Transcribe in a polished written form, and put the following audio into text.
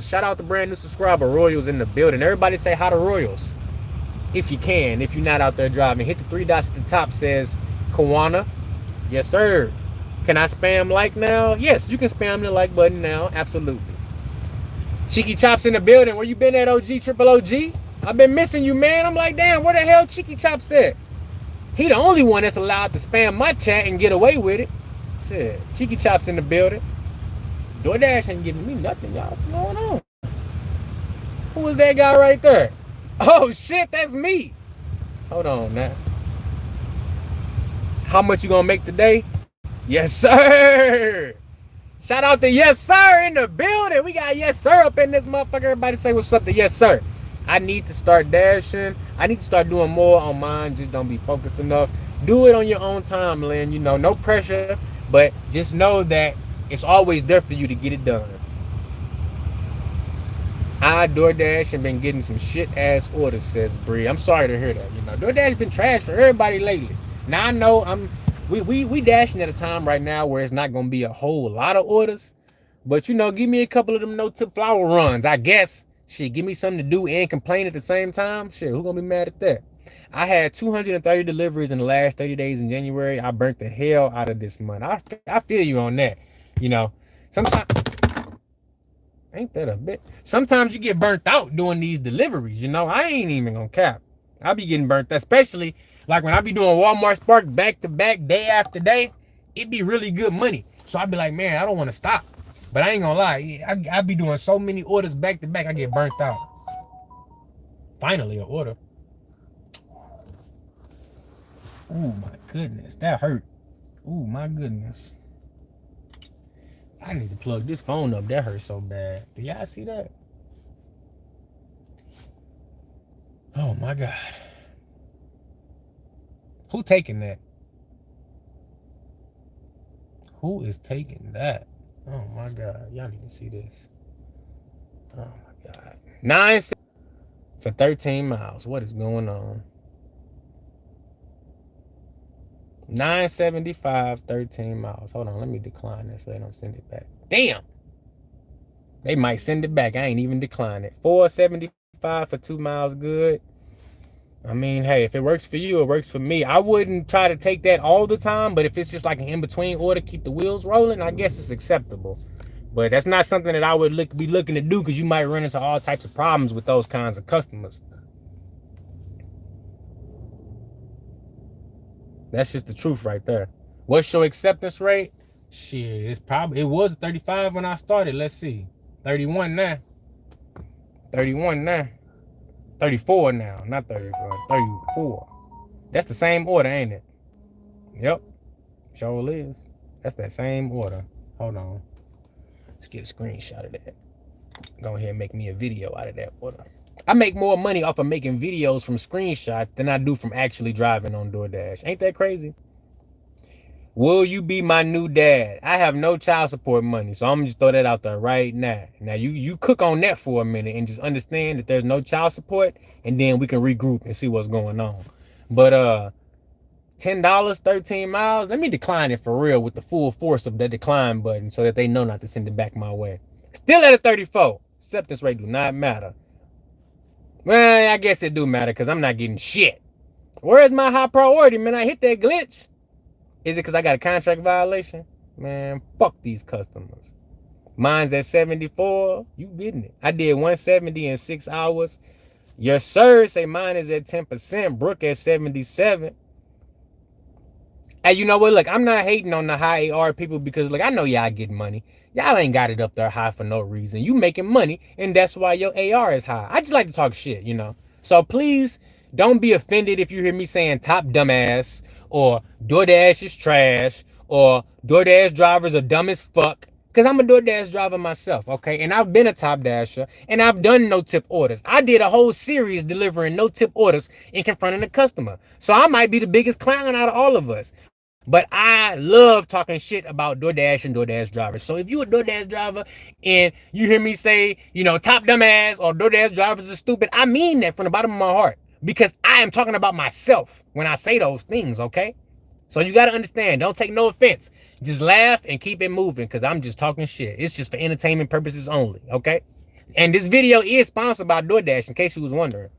Shout out to brand new subscriber Royals in the building. Everybody say hi to Royals if you can. If you're not out there driving, hit the three dots at the top. Says Kawana. Yes, sir. Can I spam like now? Yes, you can spam the like button now. Absolutely. Cheeky Chops in the building. Where you been at, OG? Triple OG? I've been missing you, man. I'm like, damn, where the hell Cheeky Chops at? He the only one that's allowed to spam my chat and get away with it. Shit. Cheeky Chops in the building. DoorDash ain't giving me nothing, y'all. What's going on? Who was that guy right there? Oh, shit, that's me. Hold on now. How much you gonna make today? Yes, sir. Shout out to Yes Sir in the building. We got Yes Sir up in this motherfucker. Everybody say what's up to Yes Sir. I need to start dashing. I need to start doing more on mine. Just don't be focused enough. Do it on your own time, Lynn. You know, no pressure, but just know that it's always there for you to get it done. I DoorDash and been getting some shit ass orders, says Bree. I'm sorry to hear that. You know, DoorDash been trash for everybody lately. Now I know we dashing at a time right now where it's not gonna be a whole lot of orders. But you know, give me a couple of them no-tip flower runs, I guess. Shit, give me something to do and complain at the same time. Shit, who gonna be mad at that? I had 230 deliveries in the last 30 days in January. I burnt the hell out of this month. I feel you on that. You know, sometimes ain't that a bit? Sometimes you get burnt out doing these deliveries. You know, I ain't even gonna cap. I be getting burnt, especially like when I be doing Walmart Spark back to back, day after day. It be really good money. So I be like, man, I don't want to stop. But I ain't gonna lie, I be doing so many orders back to back, I get burnt out. Finally, an order. Oh my goodness, that hurt. Oh my goodness. I need to plug this phone up. That hurts so bad. Do y'all see that? Oh my God. Who taking that? Who is taking that? Oh my God. Y'all need to see this. Oh my God. 9 for 13 miles. What is going on? 975, 13 miles. Hold on, let me decline this so they don't send it back. Damn. They might send it back. I ain't even decline it. 475 for 2 miles, good. I mean, hey, if it works for you, it works for me. I wouldn't try to take that all the time, but if it's just like an in-between order, keep the wheels rolling, I guess it's acceptable. But that's not something that I would be looking to do because you might run into all types of problems with those kinds of customers. That's just the truth right there. What's your acceptance rate? Shit, it was 35 when I started. Let's see. 31 now. 31 now. 34 now. Not 34. 34. That's the same order, ain't it? Yep. Sure is. That's that same order. Hold on. Let's get a screenshot of that. Go ahead and make me a video out of that order. I make more money off of making videos from screenshots than I do from actually driving on DoorDash. Ain't that crazy? Will you be my new dad? I have no child support money, so I'm gonna just throw that out there right now. Now you cook on that for a minute and just understand that there's no child support, and then we can regroup and see what's going on. But $10, 13 miles. Let me decline it for real with the full force of the decline button so that they know not to send it back my way. Still at a 34. Acceptance rate do not matter. Well, I guess it do matter because I'm not getting shit. Where's my high priority, man? I hit that glitch. Is it because I got a contract violation? Man, fuck these customers. Mine's at 74. You getting it. I did 170 in 6 hours. Your sir say mine is at 10%. Brooke at 77. Hey, you know what? Look, I'm not hating on the high AR people because, look, I know y'all get money. Y'all ain't got it up there high for no reason. You making money, and that's why your AR is high. I just like to talk shit, you know. So please don't be offended if you hear me saying top dumbass or DoorDash is trash or DoorDash drivers are dumb as fuck. Because I'm a DoorDash driver myself, okay? And I've been a top dasher, and I've done no-tip orders. I did a whole series delivering no-tip orders and confronting the customer. So I might be the biggest clown out of all of us. But I love talking shit about DoorDash and DoorDash drivers. So if you a DoorDash driver and you hear me say, you know, top dumbass or DoorDash drivers are stupid, I mean that from the bottom of my heart. Because I am talking about myself when I say those things, okay? So you got to understand, don't take no offense. Just laugh and keep it moving because I'm just talking shit. It's just for entertainment purposes only, okay? And this video is sponsored by DoorDash, in case you was wondering.